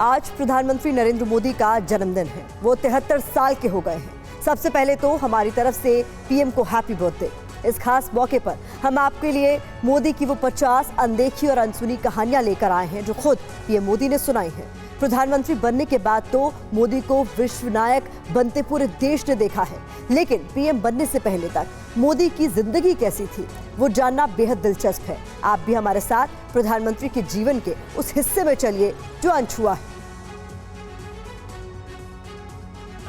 आज प्रधानमंत्री नरेंद्र मोदी का जन्मदिन है। वो 73 साल के हो गए हैं। सबसे पहले तो हमारी तरफ से पीएम को हैप्पी बर्थडे। इस खास मौके पर हम आपके लिए मोदी की वो 50 अनदेखी और अनसुनी कहानियां लेकर आए हैं जो खुद पीएम मोदी ने सुनाई हैं। प्रधानमंत्री बनने के बाद तो मोदी को विश्व नायक बनते पूरे देश ने देखा है, लेकिन पीएम बनने से पहले तक मोदी की जिंदगी कैसी थी वो जानना बेहद दिलचस्प है। आप भी हमारे साथ प्रधानमंत्री के जीवन के उस हिस्से में चलिए जो अनछुआ है।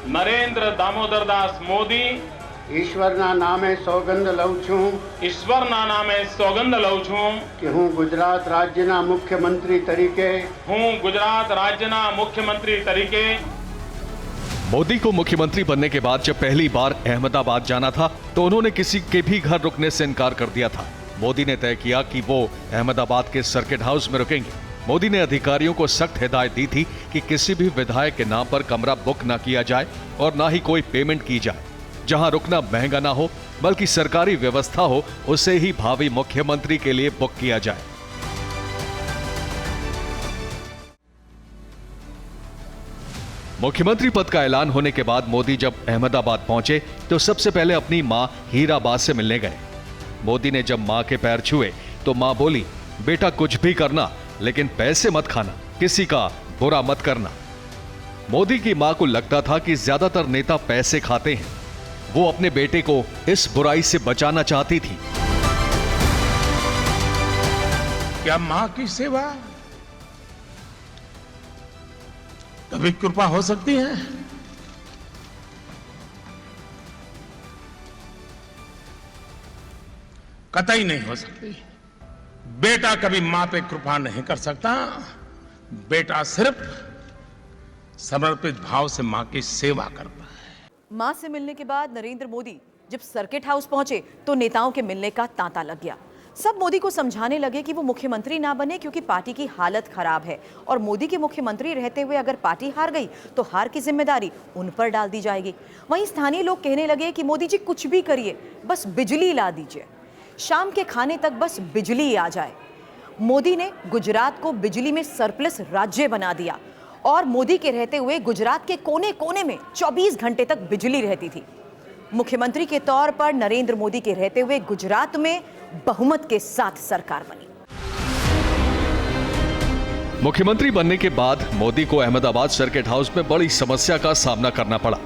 नरेंद्र दामोदर दास मोदी ईश्वरना नामे सौगंध लઉં છું ઈશ્વરના નામે સોગંદ લઉં છું કે હું ગુજરાત રાજ્યના મુખ્યમંત્રી તરીકે गुजरात राज्यना मुख्यमंत्री तरीके। मोदी को मुख्यमंत्री बनने के बाद जब पहली बार अहमदाबाद जाना था तो उन्होंने किसी के भी घर रुकने से इनकार कर दिया था। मोदी ने तय किया कि वो अहमदाबाद के सर्किट हाउस में रुकेंगे। मोदी ने अधिकारियों को सख्त हिदायत दी थी कि किसी भी विधायक के नाम पर कमरा बुक न किया जाए और न ही कोई पेमेंट की जाए। जहां रुकना महंगा ना हो बल्कि सरकारी व्यवस्था हो उसे ही भावी मुख्यमंत्री के लिए बुक किया जाए। मुख्यमंत्री पद का ऐलान होने के बाद मोदी जब अहमदाबाद पहुंचे तो सबसे पहले अपनी मां हीराबा से मिलने गए। मोदी ने जब मां के पैर छुए तो मां बोली, बेटा कुछ भी करना लेकिन पैसे मत खाना, किसी का बुरा मत करना। मोदी की मां को लगता था कि ज्यादातर नेता पैसे खाते हैं। वो अपने बेटे को इस बुराई से बचाना चाहती थी। क्या मां की सेवा कभी कृपा हो सकती है? कतई नहीं हो सकती। बेटा कभी मां पे कृपा नहीं कर सकता। बेटा सिर्फ समर्पित भाव से मां की सेवा करता है। मां से मिलने के बाद नरेंद्र मोदी जब सर्किट हाउस पहुंचे तो नेताओं के मिलने का तांता लग गया। सब मोदी को समझाने लगे कि वो मुख्यमंत्री ना बने क्योंकि पार्टी की हालत खराब है और मोदी के मुख्यमंत्री रहते हुए अगर पार्टी हार गई तो हार की जिम्मेदारी उन पर डाल दी जाएगी। वहीं स्थानीय लोग कहने लगे कि मोदी जी कुछ भी करिए, बस बिजली ला दीजिए, शाम के खाने तक बस बिजली आ जाए। मोदी ने गुजरात को बिजली में सरप्लस राज्य बना दिया और मोदी के रहते हुए गुजरात के कोने कोने में 24 घंटे तक बिजली रहती थी। मुख्यमंत्री के तौर पर नरेंद्र मोदी के रहते हुए गुजरात में बहुमत के साथ सरकार बनी। मुख्यमंत्री बनने के बाद मोदी को अहमदाबाद सर्किट हाउस में बड़ी समस्या का सामना करना पड़ा।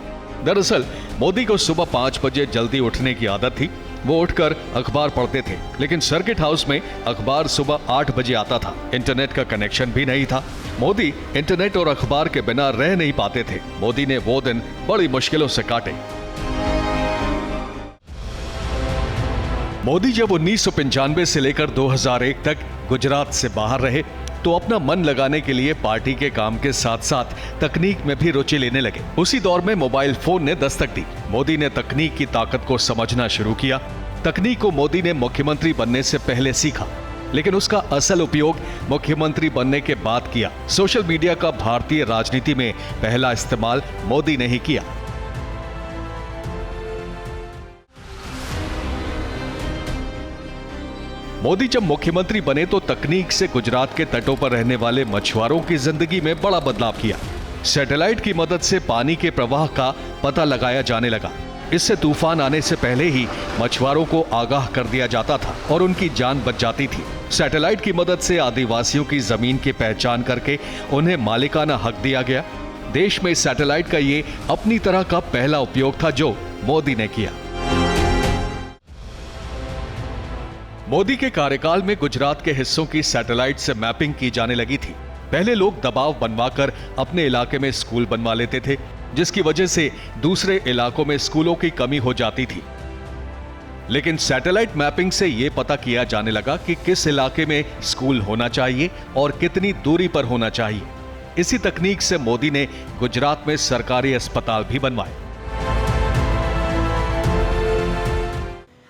दरअसल मोदी को सुबह 5 बजे जल्दी उठने की आदत थी। वो उठकर अखबार पढ़ते थे, लेकिन सर्किट हाउस में अखबार सुबह 8 बजे आता था। इंटरनेट का कनेक्शन भी नहीं था। मोदी इंटरनेट और अखबार के बिना रह नहीं पाते थे। मोदी ने वो दिन बड़ी मुश्किलों से काटे। मोदी जब 1995 से लेकर 2001 तक गुजरात से बाहर रहे तो अपना मन लगाने के लिए पार्टी के काम के साथ साथ तकनीक में भी रुचि लेने लगे। उसी दौर में मोबाइल फोन ने दस्तक दी। मोदी ने तकनीक की ताकत को समझना शुरू किया। तकनीक को मोदी ने मुख्यमंत्री बनने से पहले सीखा, लेकिन उसका असल उपयोग मुख्यमंत्री बनने के बाद किया। सोशल मीडिया का भारतीय राजनीति में पहला इस्तेमाल मोदी ने ही किया। मोदी जब मुख्यमंत्री बने तो तकनीक से गुजरात के तटों पर रहने वाले मछुआरों की जिंदगी में बड़ा बदलाव किया। सैटेलाइट की मदद से पानी के प्रवाह का पता लगाया जाने लगा। इससे तूफान आने से पहले ही मछुआरों को आगाह कर दिया जाता था और उनकी जान बच जाती थी। सैटेलाइट की मदद से आदिवासियों की जमीन की पहचान करके उन्हें मालिकाना हक दिया गया। देश में सैटेलाइट का ये अपनी तरह का पहला उपयोग था जो मोदी ने किया। मोदी के कार्यकाल में गुजरात के हिस्सों की सैटेलाइट से मैपिंग की जाने लगी थी। पहले लोग दबाव बनवाकर अपने इलाके में स्कूल बनवा लेते थे, जिसकी वजह से दूसरे इलाकों में स्कूलों की कमी हो जाती थी। लेकिन सैटेलाइट मैपिंग से यह पता किया जाने लगा कि किस इलाके में स्कूल होना चाहिए और कितनी दूरी पर होना चाहिए। इसी तकनीक से मोदी ने गुजरात में सरकारी अस्पताल भी बनवाए।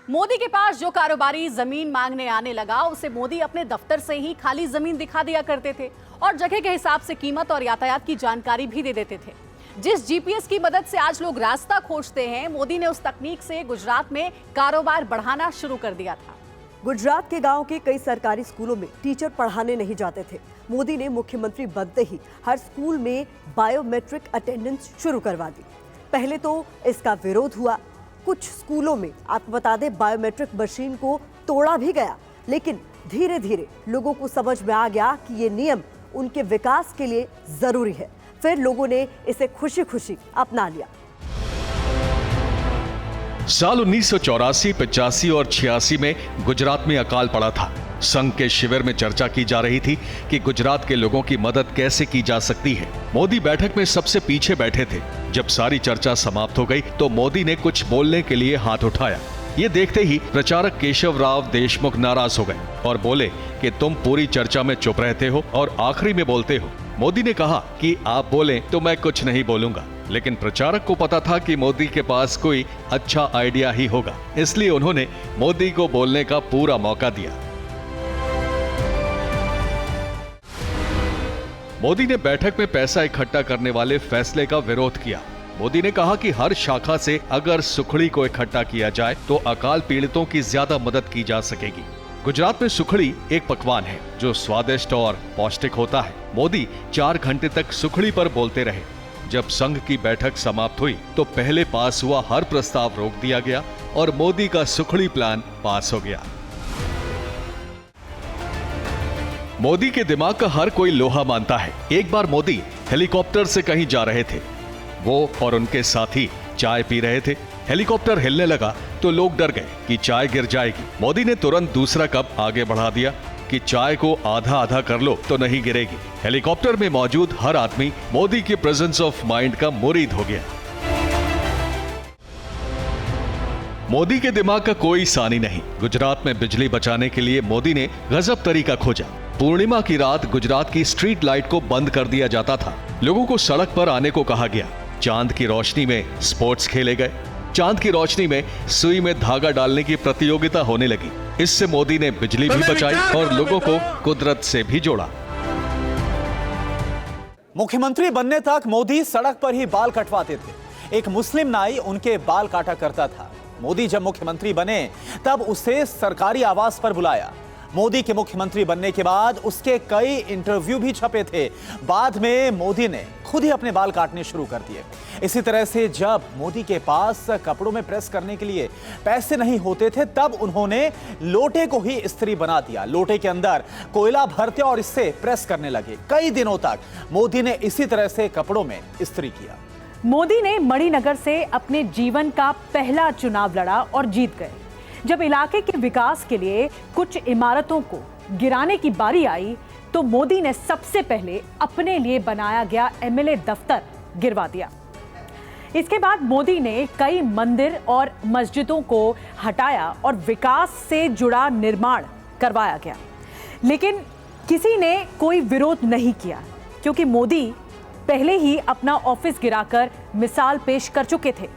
मोदी के पास जो कारोबारी जमीन मांगने आने लगा उसे मोदी अपने दफ्तर से ही खाली जमीन दिखा दिया करते थे और जगह के हिसाब से कीमत और यातायात की जानकारी भी दे देते थे। जिस जीपीएस की मदद से आज लोग रास्ता खोजते हैं, मोदी ने उस तकनीक से गुजरात में कारोबार बढ़ाना शुरू कर दिया था। गुजरात के गांव के कई सरकारी स्कूलों में टीचर पढ़ाने नहीं जाते थे। मोदी ने मुख्यमंत्री बनते ही हर स्कूल में बायोमेट्रिक अटेंडेंस शुरू करवा दी। पहले तो इसका विरोध हुआ, कुछ स्कूलों में आपको बता दें बायोमेट्रिक मशीन को तोड़ा भी गया, लेकिन धीरे धीरे लोगों को समझ में आ गया कि ये नियम उनके विकास के लिए जरूरी है। फिर लोगों ने इसे खुशी खुशी अपना लिया। साल 1984, 85 और 86 में गुजरात में अकाल पड़ा था। संघ के शिविर में चर्चा की जा रही थी कि गुजरात के लोगों की मदद कैसे की जा सकती है। मोदी बैठक में सबसे पीछे बैठे थे। जब सारी चर्चा समाप्त हो गई तो मोदी ने कुछ बोलने के लिए हाथ उठाया। ये देखते ही प्रचारक केशव राव देशमुख नाराज हो गए और बोले कि तुम पूरी चर्चा में चुप रहते हो और आखिरी में बोलते हो। मोदी ने कहा कि आप बोलें तो मैं कुछ नहीं बोलूंगा, लेकिन प्रचारक को पता था कि मोदी के पास कोई अच्छा आइडिया ही होगा, इसलिए उन्होंने मोदी को बोलने का पूरा मौका दिया। मोदी ने बैठक में पैसा इकट्ठा करने वाले फैसले का विरोध किया। मोदी ने कहा कि हर शाखा से अगर सुखड़ी को इकट्ठा किया जाए तो अकाल पीड़ितों की ज्यादा मदद की जा सकेगी। गुजरात में सुखड़ी एक पकवान है जो स्वादिष्ट और पौष्टिक होता है। मोदी 4 घंटे तक सुखड़ी पर बोलते रहे। जब संघ की बैठक समाप्त हुई तो पहले पास हुआ हर प्रस्ताव रोक दिया गया और मोदी का सुखड़ी प्लान पास हो गया। मोदी के दिमाग का हर कोई लोहा मानता है। एक बार मोदी हेलीकॉप्टर से कहीं जा रहे थे। वो और उनके साथी चाय पी रहे थे। हेलीकॉप्टर हिलने लगा तो लोग डर गए कि चाय गिर जाएगी। मोदी ने तुरंत दूसरा कप आगे बढ़ा दिया कि चाय को आधा आधा कर लो तो नहीं गिरेगी। हेलीकॉप्टर में मौजूद हर आदमी मोदी के प्रेजेंस ऑफ माइंड का मुरीद हो गया। मोदी के दिमाग का कोई सानी नहीं। गुजरात में बिजली बचाने के लिए मोदी ने गजब तरीका खोजा। पूर्णिमा की रात गुजरात की स्ट्रीट लाइट को बंद कर दिया जाता था। लोगों को सड़क पर आने को कहा गया। चांद की रोशनी में स्पोर्ट्स खेले गए। चांद की रोशनी में सुई में धागा डालने की प्रतियोगिता होने लगी। इससे मोदी ने बिजली भी बचाई और लोगों को कुदरत से भी जोड़ा। मुख्यमंत्री बनने तक मोदी सड़क पर ही बाल कटवाते थे। एक मुस्लिम नाई उनके बाल काटा करता था। मोदी जब मुख्यमंत्री बने तब उसे सरकारी आवास पर बुलाया। मोदी के मुख्यमंत्री बनने के बाद उसके कई इंटरव्यू भी छपे थे। बाद में मोदी ने खुद ही अपने बाल काटने शुरू कर दिए। इसी तरह से जब मोदी के पास कपड़ों में प्रेस करने के लिए पैसे नहीं होते थे तब उन्होंने लोटे को ही इस्त्री बना दिया। लोटे के अंदर कोयला भरते और इससे प्रेस करने लगे। कई दिनों तक मोदी ने इसी तरह से कपड़ों में इस्त्री किया। मोदी ने मणिनगर से अपने जीवन का पहला चुनाव लड़ा और जीत गए। जब इलाके के विकास के लिए कुछ इमारतों को गिराने की बारी आई तो मोदी ने सबसे पहले अपने लिए बनाया गया एमएलए दफ्तर गिरवा दिया। इसके बाद मोदी ने कई मंदिर और मस्जिदों को हटाया और विकास से जुड़ा निर्माण करवाया गया। लेकिन किसी ने कोई विरोध नहीं किया क्योंकि मोदी पहले ही अपना ऑफिस गिराकर मिसाल पेश कर चुके थे।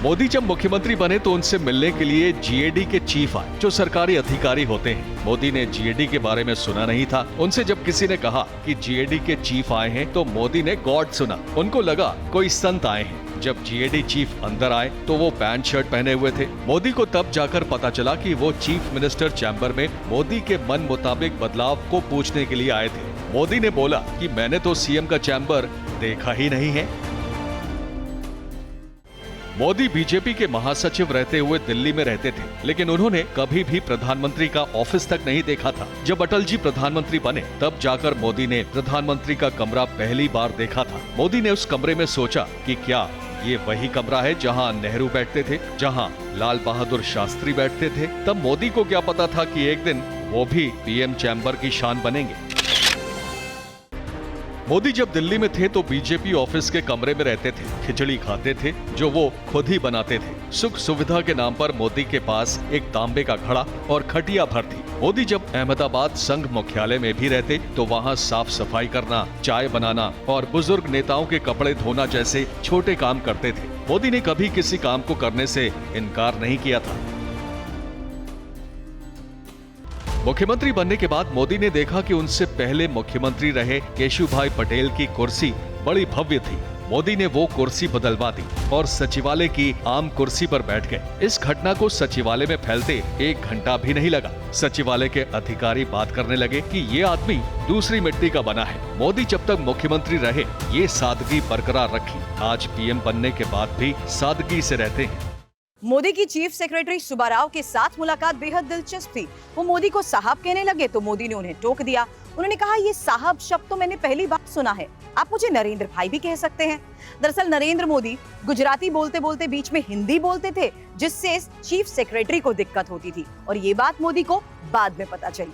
मोदी जब मुख्यमंत्री बने तो उनसे मिलने के लिए जीएडी के चीफ आए, जो सरकारी अधिकारी होते हैं। मोदी ने जीएडी के बारे में सुना नहीं था। उनसे जब किसी ने कहा कि जीएडी के चीफ आए हैं तो मोदी ने गॉड सुना। उनको लगा कोई संत आए हैं। जब जीएडी चीफ अंदर आए तो वो पैंट शर्ट पहने हुए थे। मोदी को तब जाकर पता चला कि वो चीफ मिनिस्टर चैम्बर में मोदी के मन मुताबिक बदलाव को पूछने के लिए आए थे। मोदी ने बोला कि मैंने तो सीएम का चैम्बर देखा ही नहीं है। मोदी बीजेपी के महासचिव रहते हुए दिल्ली में रहते थे, लेकिन उन्होंने कभी भी प्रधानमंत्री का ऑफिस तक नहीं देखा था। जब अटल जी प्रधानमंत्री बने तब जाकर मोदी ने प्रधानमंत्री का कमरा पहली बार देखा था। मोदी ने उस कमरे में सोचा कि क्या ये वही कमरा है जहां नेहरू बैठते थे, जहां लाल बहादुर शास्त्री बैठते थे। तब मोदी को क्या पता था कि एक दिन वो भी पीएम चैम्बर की शान बनेंगे। मोदी जब दिल्ली में थे तो बीजेपी ऑफिस के कमरे में रहते थे। खिचड़ी खाते थे जो वो खुद ही बनाते थे। सुख सुविधा के नाम पर मोदी के पास एक तांबे का घड़ा और खटिया भर थी। मोदी जब अहमदाबाद संघ मुख्यालय में भी रहते तो वहाँ साफ सफाई करना, चाय बनाना और बुजुर्ग नेताओं के कपड़े धोना जैसे छोटे काम करते थे। मोदी ने कभी किसी काम को करने से इनकार नहीं किया था। मुख्यमंत्री बनने के बाद मोदी ने देखा कि उनसे पहले मुख्यमंत्री रहे केशुभाई पटेल की कुर्सी बड़ी भव्य थी। मोदी ने वो कुर्सी बदलवा दी और सचिवालय की आम कुर्सी पर बैठ गए। इस घटना को सचिवालय में फैलते 1 घंटा भी नहीं लगा। सचिवालय के अधिकारी बात करने लगे कि ये आदमी दूसरी मिट्टी का बना है। मोदी जब तक मुख्यमंत्री रहे ये सादगी बरकरार रखी, आज पीएम बनने के बाद भी सादगी से रहते हैं। मोदी की चीफ सेक्रेटरी सुब्बा राव के साथ मुलाकात बेहद दिलचस्प थी। वो मोदी को साहब कहने लगे तो मोदी ने उन्हें टोक दिया। उन्होंने कहा, ये साहब शब्द तो मैंने पहली बार सुना है, आप मुझे नरेंद्र भाई भी कह सकते हैं। दरअसल नरेंद्र मोदी गुजराती बोलते बोलते बीच में हिंदी बोलते थे, जिससे चीफ सेक्रेटरी को दिक्कत होती थी और ये बात मोदी को बाद में पता चली।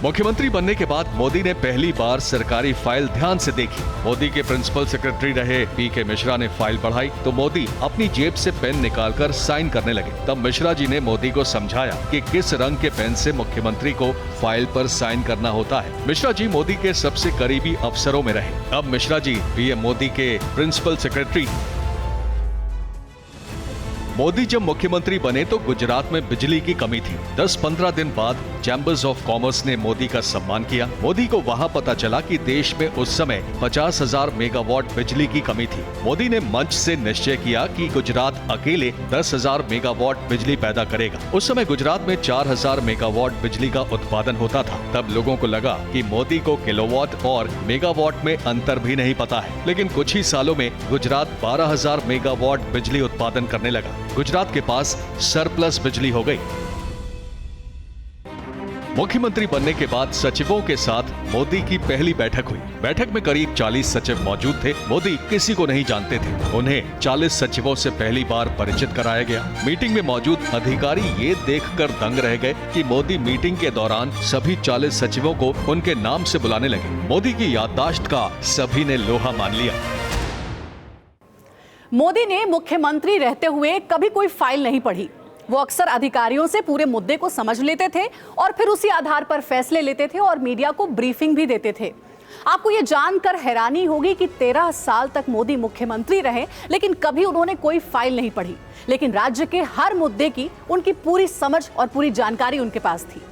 मुख्यमंत्री बनने के बाद मोदी ने पहली बार सरकारी फाइल ध्यान से देखी। मोदी के प्रिंसिपल सेक्रेटरी रहे पीके मिश्रा ने फाइल बढ़ाई तो मोदी अपनी जेब से पेन निकालकर साइन करने लगे। तब मिश्रा जी ने मोदी को समझाया कि किस रंग के पेन से मुख्यमंत्री को फाइल पर साइन करना होता है। मिश्रा जी मोदी के सबसे करीबी अफसरों में रहे। अब मिश्रा जी पीएम मोदी के प्रिंसिपल सेक्रेटरी। मोदी जब मुख्यमंत्री बने तो गुजरात में बिजली की कमी थी। 10-15 दिन बाद चैम्बर्स ऑफ कॉमर्स ने मोदी का सम्मान किया। मोदी को वहां पता चला कि देश में उस समय 50,000 मेगावाट बिजली की कमी थी। मोदी ने मंच से निश्चय किया कि गुजरात अकेले 10,000 मेगावाट बिजली पैदा करेगा। उस समय गुजरात में 4,000 मेगावाट बिजली का उत्पादन होता था। तब लोगों को लगा कि मोदी को किलोवाट और मेगावाट में अंतर भी नहीं पता है। लेकिन कुछ ही सालों में गुजरात 12,000 मेगावाट बिजली उत्पादन करने लगा। गुजरात के पास सरप्लस बिजली हो गई। मुख्यमंत्री बनने के बाद सचिवों के साथ मोदी की पहली बैठक हुई। बैठक में करीब 40 सचिव मौजूद थे। मोदी किसी को नहीं जानते थे। उन्हें 40 सचिवों से पहली बार परिचित कराया गया। मीटिंग में मौजूद अधिकारी ये देखकर दंग रह गए कि मोदी मीटिंग के दौरान सभी 40 सचिवों को उनके नाम से बुलाने लगे। मोदी की याददाश्त का सभी ने लोहा मान लिया। मोदी ने मुख्यमंत्री रहते हुए कभी कोई फाइल नहीं पढ़ी। वो अक्सर अधिकारियों से पूरे मुद्दे को समझ लेते थे और फिर उसी आधार पर फैसले लेते थे और मीडिया को ब्रीफिंग भी देते थे। आपको ये जानकर हैरानी होगी कि 13 साल तक मोदी मुख्यमंत्री रहे, लेकिन कभी उन्होंने कोई फाइल नहीं पढ़ी। लेकिन राज्य के हर मुद्दे की उनकी पूरी समझ और पूरी जानकारी उनके पास थी।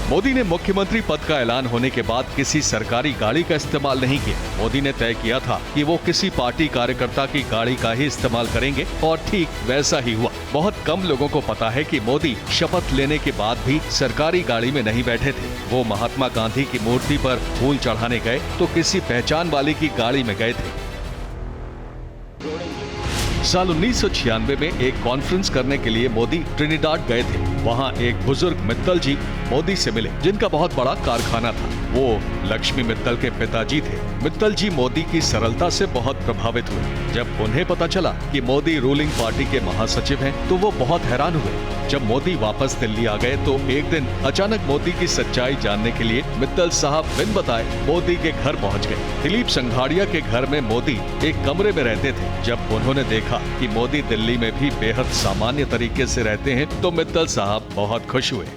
मोदी ने मुख्यमंत्री पद का ऐलान होने के बाद किसी सरकारी गाड़ी का इस्तेमाल नहीं किया। मोदी ने तय किया था कि वो किसी पार्टी कार्यकर्ता की गाड़ी का ही इस्तेमाल करेंगे और ठीक वैसा ही हुआ। बहुत कम लोगों को पता है कि मोदी शपथ लेने के बाद भी सरकारी गाड़ी में नहीं बैठे थे। वो महात्मा गांधी की मूर्ति पर फूल चढ़ाने गए तो किसी पहचान वाले की गाड़ी में गए थे। साल 1996 में एक कॉन्फ्रेंस करने के लिए मोदी ट्रिनिडाड गए थे। वहां एक बुजुर्ग मित्तल जी मोदी से मिले, जिनका बहुत बड़ा कारखाना था। वो लक्ष्मी मित्तल के पिताजी थे। मित्तल जी मोदी की सरलता से बहुत प्रभावित हुए। जब उन्हें पता चला कि मोदी रूलिंग पार्टी के महासचिव हैं, तो वो बहुत हैरान हुए। जब मोदी वापस दिल्ली आ गए तो एक दिन अचानक मोदी की सच्चाई जानने के लिए मित्तल साहब बिन बताए मोदी के घर पहुंच गए। दिलीप संघाड़िया के घर में मोदी एक कमरे में रहते थे। जब उन्होंने देखा कि मोदी दिल्ली में भी बेहद सामान्य तरीके से रहते हैं तो मित्तल साहब बहुत खुश हुए।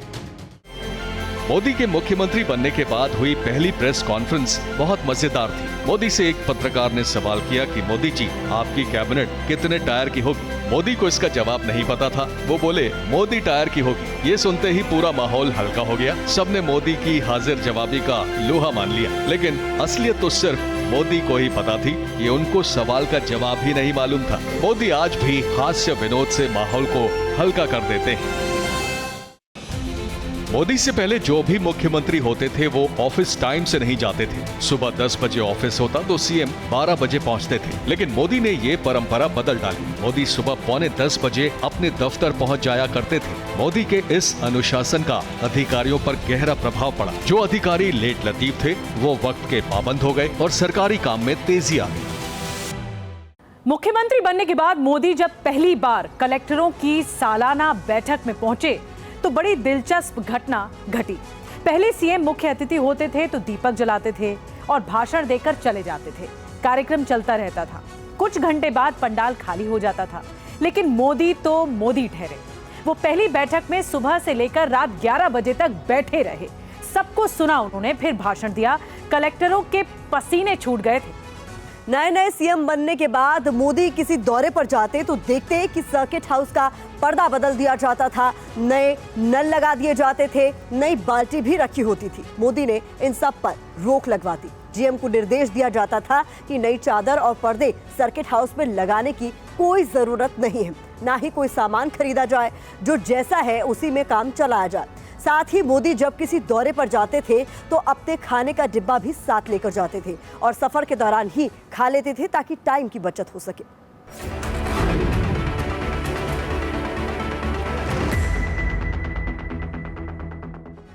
मोदी के मुख्यमंत्री बनने के बाद हुई पहली प्रेस कॉन्फ्रेंस बहुत मजेदार थी। मोदी से एक पत्रकार ने सवाल किया कि मोदी जी, आपकी कैबिनेट कितने टायर की होगी? मोदी को इसका जवाब नहीं पता था। वो बोले, मोदी टायर की होगी। ये सुनते ही पूरा माहौल हल्का हो गया। सबने मोदी की हाजिर जवाबी का लोहा मान लिया। लेकिन असलियत तो सिर्फ मोदी को ही पता थी कि उनको सवाल का जवाब ही नहीं मालूम था। मोदी आज भी हास्य विनोद से माहौल को हल्का कर देते हैं। मोदी से पहले जो भी मुख्यमंत्री होते थे वो ऑफिस टाइम से नहीं जाते थे। सुबह 10 बजे ऑफिस होता तो सीएम 12 बजे पहुंचते थे। लेकिन मोदी ने ये परंपरा बदल डाली। मोदी सुबह 9:45 बजे अपने दफ्तर पहुंच जाया करते थे। मोदी के इस अनुशासन का अधिकारियों पर गहरा प्रभाव पड़ा। जो अधिकारी लेट लतीफ थे वो वक्त के पाबंद हो गए और सरकारी काम में तेजी आ गई। मुख्यमंत्री बनने के बाद मोदी जब पहली बार कलेक्टरों की सालाना बैठक में पहुंचे तो बड़ी दिलचस्प घटना घटी। पहले सीएम मुख्य अतिथि होते थे तो दीपक जलाते थे और भाषण देकर चले जाते थे। कार्यक्रम चलता रहता था। कुछ घंटे बाद पंडाल खाली हो जाता था। लेकिन मोदी तो मोदी ठहरे। वो पहली बैठक में सुबह से लेकर रात 11 बजे तक बैठे रहे। सबको सुना उन्होंने, फिर भाषण दिया। कलेक्टरों के पसीने छूट गए थे। नए नए सीएम बनने के बाद मोदी किसी दौरे पर जाते तो देखते कि सर्किट हाउस का पर्दा बदल दिया जाता था, नए नल लगा दिए जाते थे, नई बाल्टी भी रखी होती थी। मोदी ने इन सब पर रोक लगवा दी। जीएम को निर्देश दिया जाता था कि नई चादर और पर्दे सर्किट हाउस में लगाने की कोई जरूरत नहीं है, ना ही कोई सामान खरीदा जाए, जो जैसा है उसी में काम चलाया जाए। साथ ही मोदी जब किसी दौरे पर जाते थे तो अपने खाने का डिब्बा भी साथ लेकर जाते थे और सफर के दौरान ही खा लेते थे ताकि टाइम की बचत हो सके।